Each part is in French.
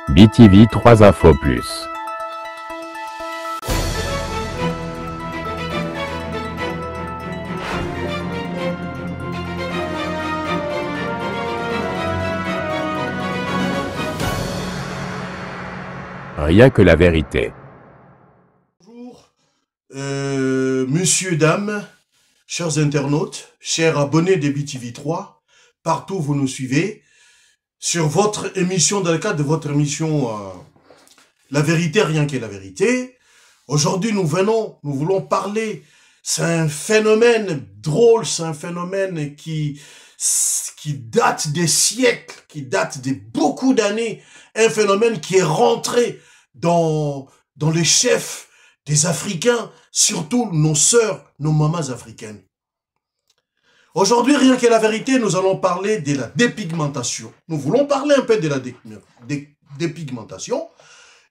BTV 3 Infos Plus. Rien que la vérité. Bonjour, messieurs, dames, chers internautes, chers abonnés de BTV 3, partout où vous nous suivez, sur votre émission, dans le cadre de votre émission La vérité, rien que la vérité. Aujourd'hui, nous voulons parler, c'est un phénomène drôle, c'est un phénomène qui date des siècles, qui date de beaucoup d'années, un phénomène qui est rentré dans les chefs des Africains, surtout nos sœurs, nos mamans africaines. Aujourd'hui, rien que la vérité, nous allons parler de la dépigmentation. Nous voulons parler un peu de la dépigmentation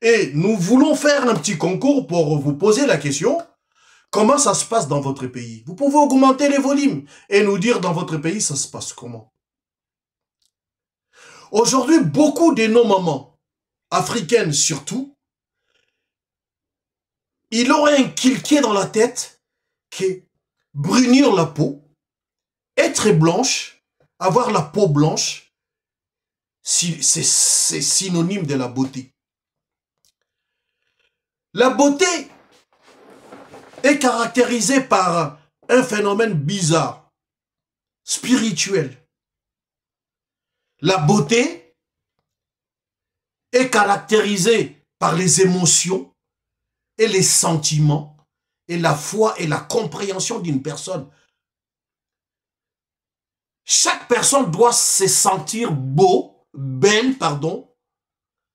et nous voulons faire un petit concours pour vous poser la question, comment ça se passe dans votre pays? Vous pouvez augmenter les volumes et nous dire dans votre pays, ça se passe comment? Aujourd'hui, beaucoup de nos mamans, africaines surtout, il aurait inculqué dans la tête que brunir la peau, être blanche, avoir la peau blanche, c'est synonyme de la beauté. La beauté est caractérisée par un phénomène bizarre, spirituel. La beauté est caractérisée par les émotions et les sentiments et la foi et la compréhension d'une personne. Chaque personne doit se sentir belle.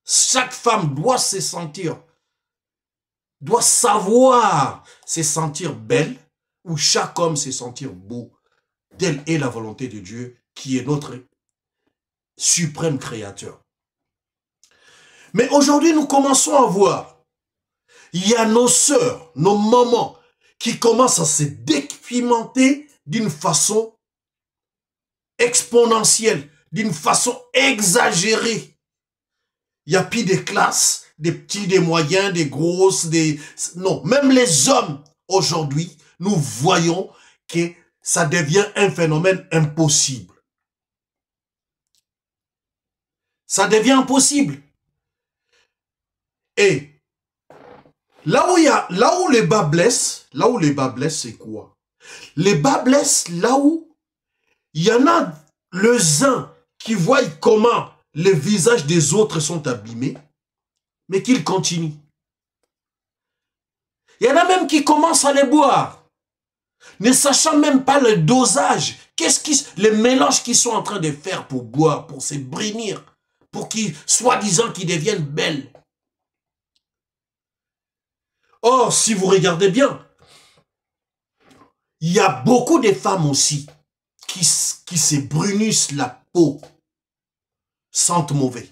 Chaque femme doit se sentir, doit savoir se sentir belle, ou chaque homme se sentir beau. Telle est la volonté de Dieu, qui est notre suprême créateur. Mais aujourd'hui, nous commençons à voir, il y a nos sœurs, nos mamans, qui commencent à se dépigmenter d'une façon exponentielle, d'une façon exagérée. Il n'y a plus des classes, des petits, des moyens, des grosses, des... Non, même les hommes, aujourd'hui, nous voyons que ça devient un phénomène impossible. Ça devient impossible. Et là où les bas blessent, c'est quoi? Les bas blessent là où il y en a les uns qui voient comment les visages des autres sont abîmés, mais qu'ils continuent. Il y en a même qui commencent à les boire, ne sachant même pas le dosage, les mélanges qu'ils sont en train de faire pour boire, pour se brunir, pour qu'ils, soi-disant, qu'ils deviennent belles. Or, si vous regardez bien, il y a beaucoup de femmes aussi qui se brunissent la peau, sentent mauvais.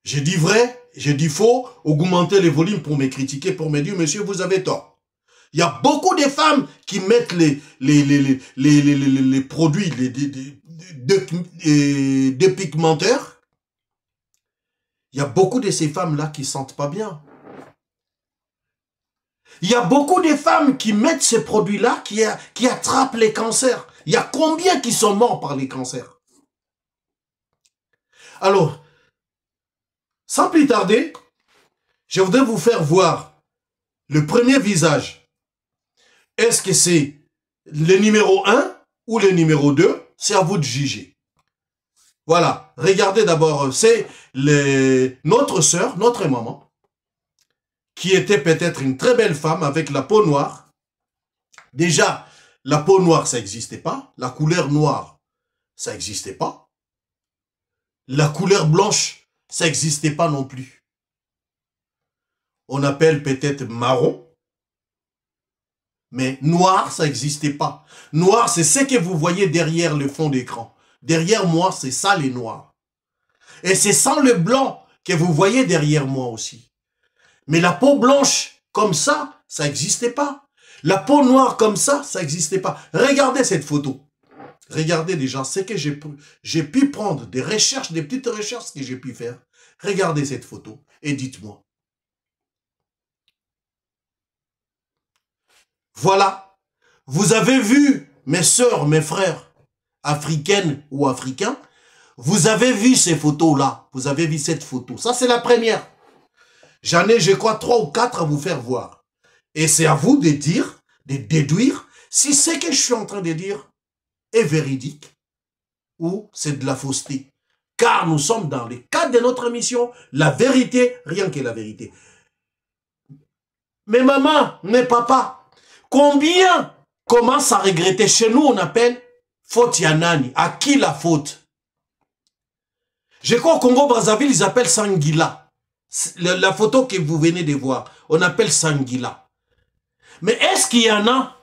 J'ai dit vrai, j'ai dit faux, augmenter les volumes pour me critiquer, pour me dire, monsieur, vous avez tort. Il y a beaucoup de femmes qui mettent les produits, les dépigmenteurs. Il y a beaucoup de ces femmes-là qui ne sentent pas bien. Il y a beaucoup de femmes qui mettent ces produits-là qui attrapent les cancers. Il y a combien qui sont morts par les cancers? Alors, sans plus tarder, je voudrais vous faire voir le premier visage. Est-ce que c'est le numéro 1 ou le numéro 2? C'est à vous de juger. Voilà, regardez d'abord, c'est notre sœur, notre maman, qui était peut-être une très belle femme avec la peau noire. Déjà, la peau noire, ça n'existait pas. La couleur noire, ça n'existait pas. La couleur blanche, ça n'existait pas non plus. On appelle peut-être marron. Mais noir, ça n'existait pas. Noir, c'est ce que vous voyez derrière le fond d'écran. Derrière moi, c'est ça les noirs. Et c'est sans le blanc que vous voyez derrière moi aussi. Mais la peau blanche, comme ça n'existait pas. La peau noire comme ça n'existait pas. Regardez cette photo. Regardez déjà ce que j'ai pu prendre, des recherches, des petites recherches que j'ai pu faire. Regardez cette photo et dites-moi. Voilà. Vous avez vu, mes sœurs, mes frères, africaines ou africains, vous avez vu ces photos-là. Vous avez vu cette photo. Ça, c'est la première. J'en ai, je crois, 3 ou 4 à vous faire voir. Et c'est à vous de dire, de déduire, si ce que je suis en train de dire est véridique ou c'est de la fausseté. Car nous sommes dans le cadre de notre mission, la vérité, rien que la vérité. Mais maman, mais papa, combien commencent à regretter? Chez nous, on appelle faute yanani. À qui la faute? Je crois au Congo-Brazzaville, ils appellent Sanguila. La photo que vous venez de voir, on appelle Sanguila. Mais est-ce qu'il y en a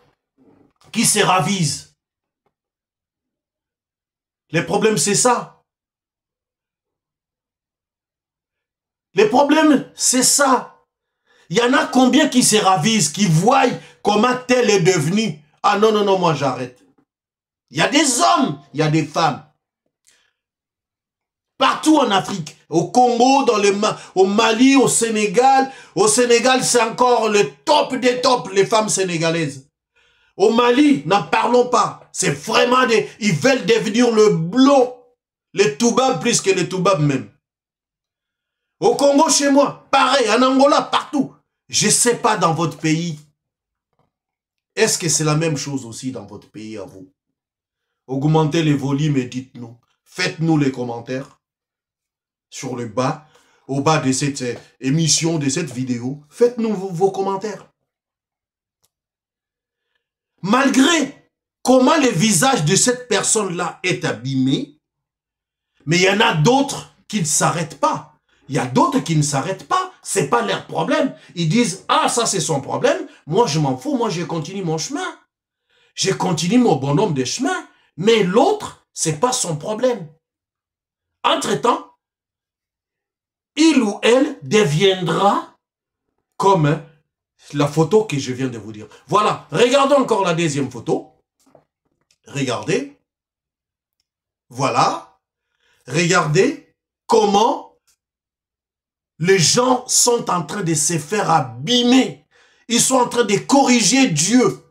qui se ravisent? Le problème, c'est ça. Le problème, c'est ça. Il y en a combien qui se ravisent, qui voient comment tel est devenu? Ah non, non, non, moi j'arrête. Il y a des hommes, il y a des femmes. Partout en Afrique, au Congo, au Mali, au Sénégal. Au Sénégal, c'est encore le top des tops, les femmes sénégalaises. Au Mali, n'en parlons pas. C'est vraiment des... Ils veulent devenir le blond. Les Toubabs plus que les Toubabs même. Au Congo, chez moi, pareil. En Angola, partout. Je ne sais pas dans votre pays. Est-ce que c'est la même chose aussi dans votre pays à vous? Augmentez les volumes et dites-nous. Faites-nous les commentaires. Sur le bas, au bas de cette émission, de cette vidéo, faites-nous vos commentaires. Malgré comment le visage de cette personne-là est abîmé, mais il y en a d'autres qui ne s'arrêtent pas. Il y a d'autres qui ne s'arrêtent pas. C'est pas leur problème. Ils disent, ah, ça c'est son problème. Moi, je m'en fous. Moi, je continue mon chemin. Je continue mon bonhomme de chemin. Mais l'autre, c'est pas son problème. Entre-temps, il ou elle deviendra comme la photo que je viens de vous dire. Voilà, regardons encore la deuxième photo. Regardez. Voilà. Regardez comment les gens sont en train de se faire abîmer. Ils sont en train de corriger Dieu.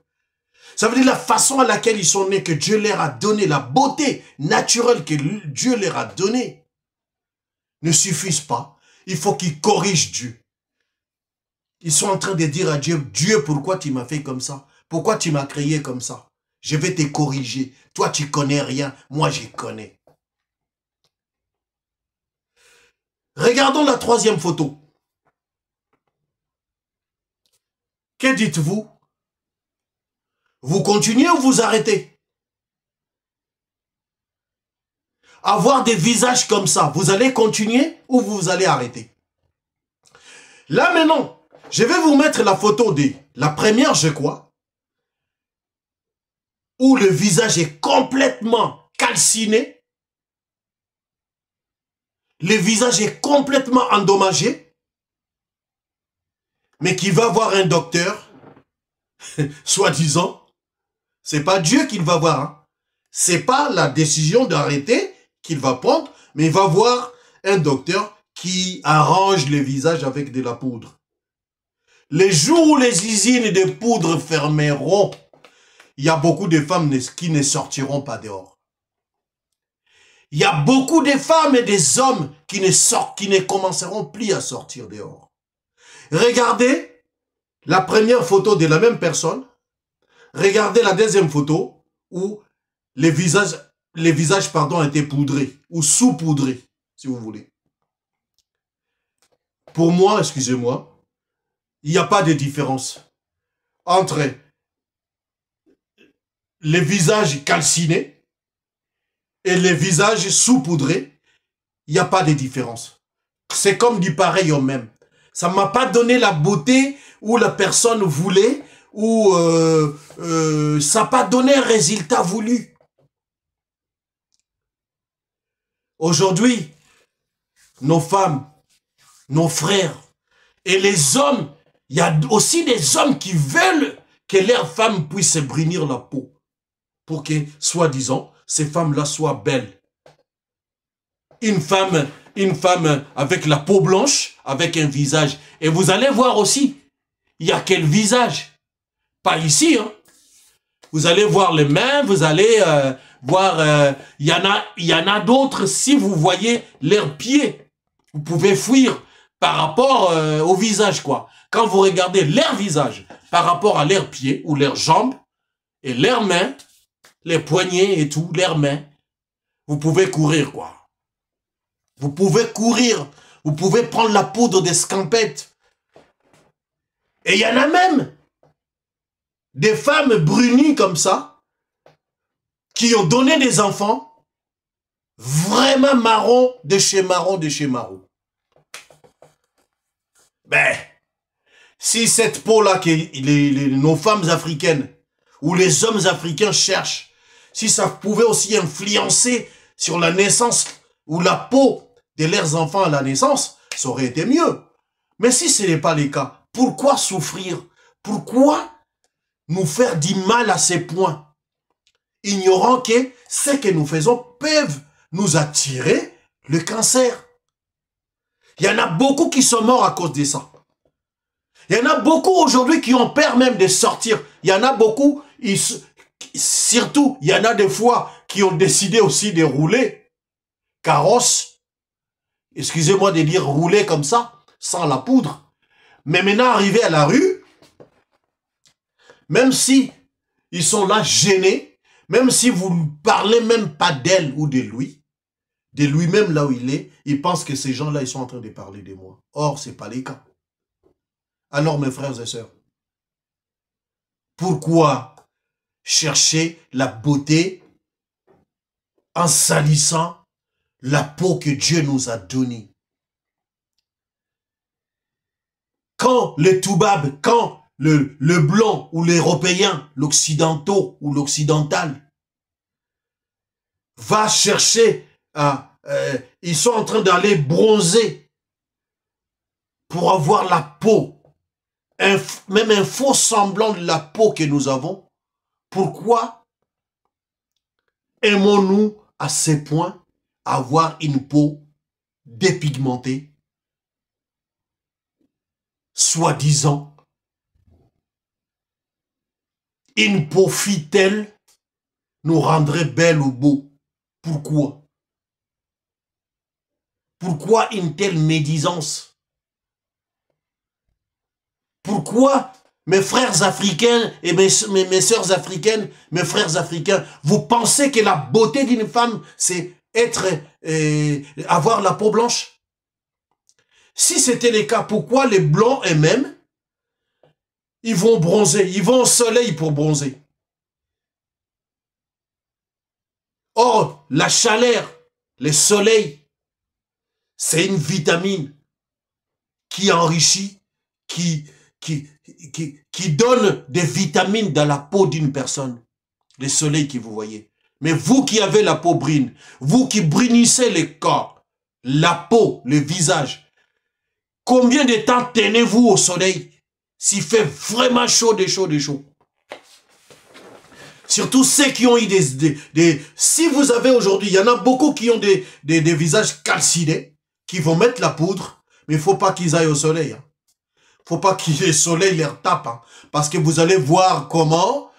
Ça veut dire la façon à laquelle ils sont nés, que Dieu leur a donné, la beauté naturelle que Dieu leur a donnée, ne suffisent pas. Il faut qu'ils corrigent Dieu. Ils sont en train de dire à Dieu, Dieu, pourquoi tu m'as fait comme ça? Pourquoi tu m'as créé comme ça? Je vais te corriger. Toi, tu connais rien. Moi, je connais. Regardons la troisième photo. Que dites-vous? Vous continuez ou vous arrêtez? Avoir des visages comme ça, vous allez continuer ou vous allez arrêter? Là maintenant, je vais vous mettre la photo de la première, je crois, où le visage est complètement calciné, le visage est complètement endommagé, mais qui va voir un docteur, soi-disant, c'est pas Dieu qu'il va voir, hein. C'est pas la décision d'arrêter qu'il va prendre, mais il va voir un docteur qui arrange les visages avec de la poudre. Les jours où les usines de poudre fermeront, il y a beaucoup de femmes qui ne sortiront pas dehors. Il y a beaucoup de femmes et des hommes qui ne commenceront plus à sortir dehors. Regardez la première photo de la même personne. Regardez la deuxième photo où les visages étaient poudrés ou sous-poudrés, si vous voulez. Pour moi, excusez-moi, il n'y a pas de différence entre les visages calcinés et les visages sous-poudrés. Il n'y a pas de différence. C'est comme du pareil au même. Ça ne m'a pas donné la beauté où la personne voulait, ou ça n'a pas donné un résultat voulu. Aujourd'hui, nos femmes, nos frères et les hommes, il y a aussi des hommes qui veulent que leurs femmes puissent se brunir la peau pour que, soi-disant, ces femmes-là soient belles. Une femme avec la peau blanche, avec un visage. Et vous allez voir aussi, il y a quel visage. Pas ici, hein. Vous allez voir les mains, vous allez voir, il y en a d'autres, si vous voyez leurs pieds, vous pouvez fuir par rapport au visage, quoi. Quand vous regardez leur visage par rapport à leurs pieds ou leurs jambes et leurs mains, les poignets et tout, leurs mains, vous pouvez courir, quoi. Vous pouvez courir, vous pouvez prendre la poudre des scampettes. Et il y en a même des femmes brunies comme ça, qui ont donné des enfants, vraiment marron de chez marron de chez marron. Ben, si cette peau-là que nos femmes africaines ou les hommes africains cherchent, si ça pouvait aussi influencer sur la naissance ou la peau de leurs enfants à la naissance, ça aurait été mieux. Mais si ce n'est pas le cas, pourquoi souffrir? Pourquoi nous faire du mal à ces points, ignorant que ce que nous faisons peuvent nous attirer le cancer? Il y en a beaucoup qui sont morts à cause de ça. Il y en a beaucoup aujourd'hui qui ont peur même de sortir. Il y en a beaucoup, surtout, il y en a des fois qui ont décidé aussi de rouler carrosse. Excusez-moi de dire rouler comme ça, sans la poudre. Mais maintenant, arrivé à la rue, même si ils sont là gênés, même si vous ne parlez même pas d'elle ou de lui-même là où il est, ils pensent que ces gens-là, ils sont en train de parler de moi. Or, ce n'est pas le cas. Alors, mes frères et sœurs, pourquoi chercher la beauté en salissant la peau que Dieu nous a donnée? Quand les toubabs, quand le blanc ou l'européen, l'occidentaux ou l'occidental va chercher ils sont en train d'aller bronzer pour avoir la peau, même un faux semblant de la peau que nous avons. Pourquoi aimons-nous à ce point avoir une peau dépigmentée, soi-disant, une peau fitelle nous rendrait belle ou beau? Pourquoi? Pourquoi une telle médisance? Pourquoi, mes frères africains et mes sœurs africaines, mes frères africains, vous pensez que la beauté d'une femme, c'est avoir la peau blanche? Si c'était le cas, pourquoi les blancs eux-mêmes, ils vont bronzer, ils vont au soleil pour bronzer? Or, la chaleur, le soleil, c'est une vitamine qui enrichit, qui donne des vitamines dans la peau d'une personne. Le soleil que vous voyez. Mais vous qui avez la peau brune, vous qui brunissez le corps, la peau, le visage, combien de temps tenez-vous au soleil s'il fait vraiment chaud, chaud? Surtout ceux qui ont eu si vous avez aujourd'hui, il y en a beaucoup qui ont des visages calcinés, qui vont mettre la poudre, mais il ne faut pas qu'ils aillent au soleil. Hein. Faut pas que le soleil les tape, hein, parce que vous allez voir comment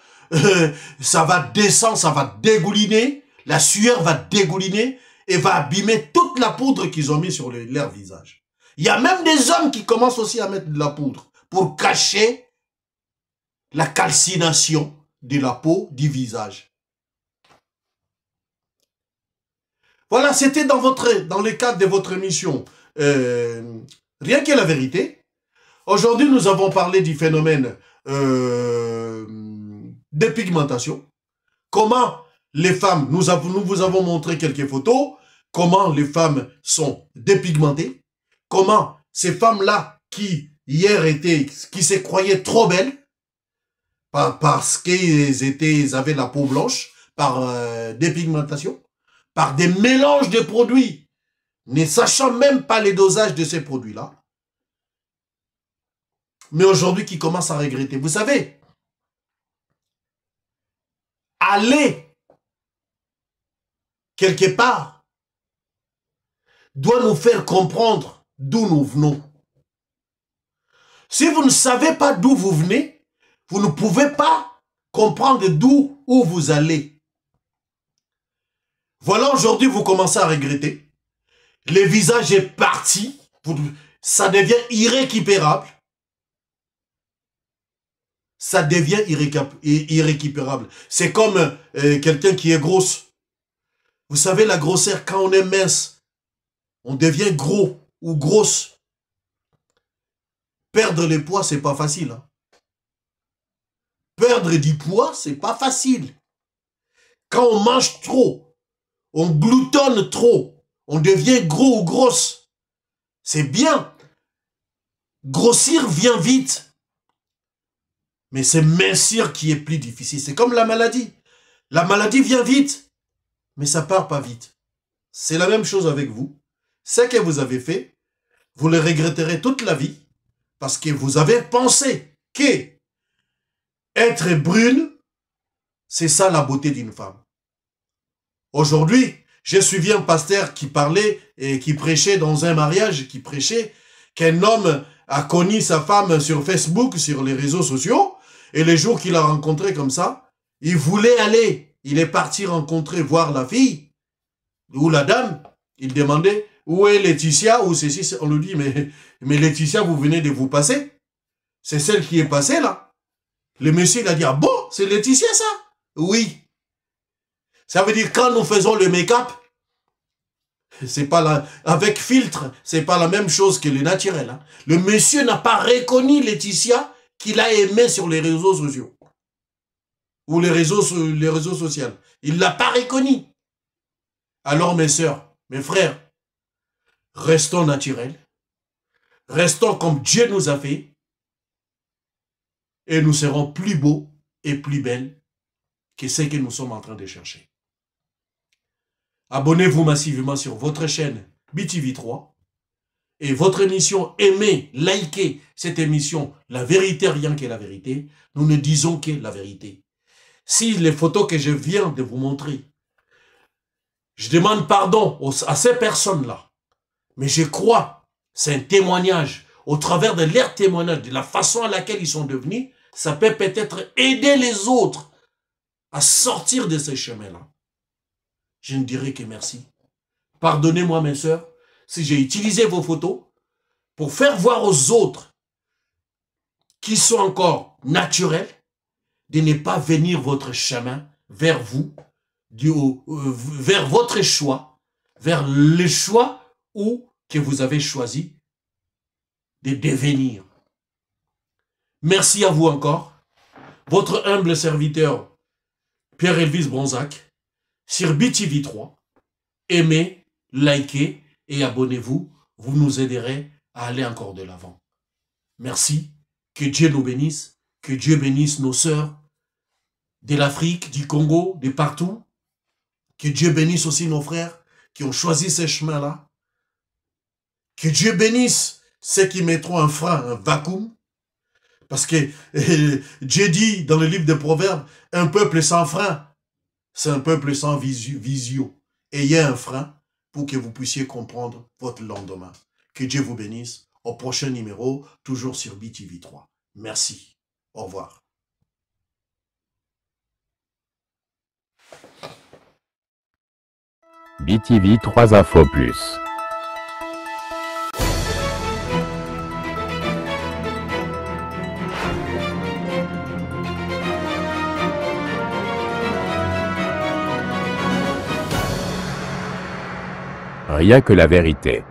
ça va descendre, ça va dégouliner, la sueur va dégouliner et va abîmer toute la poudre qu'ils ont mis sur leur visage. Il y a même des hommes qui commencent aussi à mettre de la poudre pour cacher la calcination de la peau du visage. Voilà, c'était dans le cadre de votre émission Rien que la vérité. Aujourd'hui, nous avons parlé du phénomène dépigmentation. Comment les femmes, nous vous avons montré quelques photos, comment les femmes sont dépigmentées, comment ces femmes-là qui hier qui se croyaient trop belles, parce qu'ils avaient la peau blanche, par dépigmentation, par des mélanges de produits, ne sachant même pas les dosages de ces produits-là, mais aujourd'hui qui commencent à regretter. Vous savez, aller quelque part, doit nous faire comprendre d'où nous venons. Si vous ne savez pas d'où vous venez, vous ne pouvez pas comprendre où vous allez. Voilà, aujourd'hui, vous commencez à regretter. Le visage est parti. Ça devient irrécupérable. Ça devient irrécupérable. C'est comme quelqu'un qui est grosse. Vous savez, la grosseur, quand on est mince, on devient gros ou grosse. Perdre le poids, c'est pas facile. Hein. Perdre du poids, c'est pas facile. Quand on mange trop, on gloutonne trop, on devient gros ou grosse. C'est bien. Grossir vient vite. Mais c'est mincir qui est plus difficile. C'est comme la maladie. La maladie vient vite, mais ça part pas vite. C'est la même chose avec vous. Ce que vous avez fait, vous le regretterez toute la vie parce que vous avez pensé que être brune, c'est ça la beauté d'une femme. Aujourd'hui, j'ai suivi un pasteur qui parlait et qui prêchait dans un mariage, qui prêchait qu'un homme a connu sa femme sur Facebook, sur les réseaux sociaux, et les jours qu'il a rencontré comme ça, il voulait aller, il est parti rencontrer, voir la fille, ou la dame, il demandait, où est Laetitia, ou ceci, on lui dit, mais Laetitia, vous venez de vous passer, c'est celle qui est passée là. Le monsieur, il a dit, ah bon, c'est Laetitia ça? Oui. Ça veut dire quand nous faisons le make-up, c'est pas la, avec filtre, c'est pas la même chose que le naturel. Hein. Le monsieur n'a pas reconnu Laetitia qu'il a aimé sur les réseaux sociaux. Ou les réseaux sociaux. Il l'a pas reconnu. Alors mes sœurs, mes frères, restons naturels. Restons comme Dieu nous a fait. Et nous serons plus beaux et plus belles que ce que nous sommes en train de chercher. Abonnez-vous massivement sur votre chaîne BTV3 et votre émission, aimez, likez cette émission, la vérité, rien que la vérité. Nous ne disons que la vérité. Si les photos que je viens de vous montrer, je demande pardon à ces personnes-là, mais je crois, c'est un témoignage, au travers de leur témoignage, de la façon à laquelle ils sont devenus, ça peut peut-être aider les autres à sortir de ces chemins-là. Je ne dirai que merci. Pardonnez-moi, mes sœurs, si j'ai utilisé vos photos pour faire voir aux autres qui sont encore naturels de ne pas venir votre chemin vers vous, vers votre choix, vers le choix que vous avez choisi de devenir. Merci à vous encore. Votre humble serviteur, Pierre-Elvis Bronzac, sur BTV3. Aimez, likez et abonnez-vous. Vous nous aiderez à aller encore de l'avant. Merci. Que Dieu nous bénisse. Que Dieu bénisse nos sœurs de l'Afrique, du Congo, de partout. Que Dieu bénisse aussi nos frères qui ont choisi ces chemins-là. Que Dieu bénisse ceux qui mettront un frein, un vacuum. Parce que Dieu dit dans le livre des Proverbes, un peuple sans frein, c'est un peuple sans vision. Ayez un frein pour que vous puissiez comprendre votre lendemain. Que Dieu vous bénisse. Au prochain numéro, toujours sur BTV3. Merci. Au revoir. BTV 3 Infos Plus. Rien que la vérité.